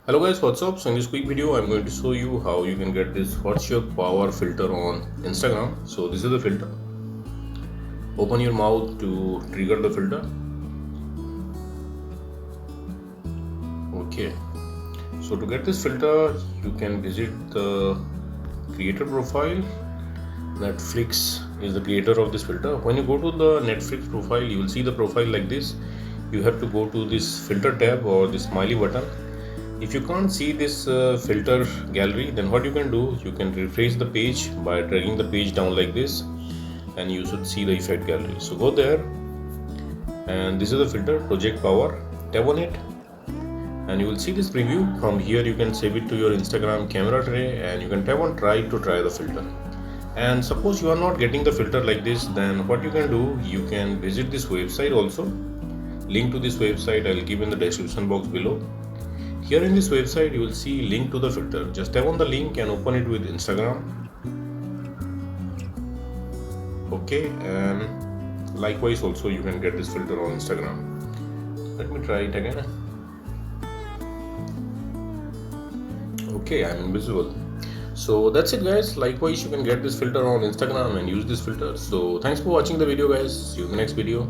Hello guys, what's up? So in this quick video I'm going to show you how you can get this what's your power filter on Instagram. So this is the filter. Open your mouth to trigger the filter. Okay, so to get this filter you can visit the creator profile. Netflix is the creator of this filter. When you go to the Netflix profile, you will see the profile like this. You have to go to this filter tab or this smiley button. If you can't see this filter gallery, then what you can do, you can refresh the page by dragging the page down like this, and you should see the effect gallery. So go there, and this is the filter project power. Tap on it and you will see this preview. From here you can save it to your Instagram camera tray, and you can tap on try to try the filter. And suppose you are not getting the filter like this, then what you can do, you can visit this website also. Link to this website I'll give in the description box below. Here in this website you will see link to the filter. Just tap on the link and open it with Instagram. Okay, and likewise also you can get this filter on Instagram. Let me try it again. Okay, I'm invisible. So that's it guys. Likewise you can get this filter on Instagram and use this filter. So thanks for watching the video guys. See you in the next video.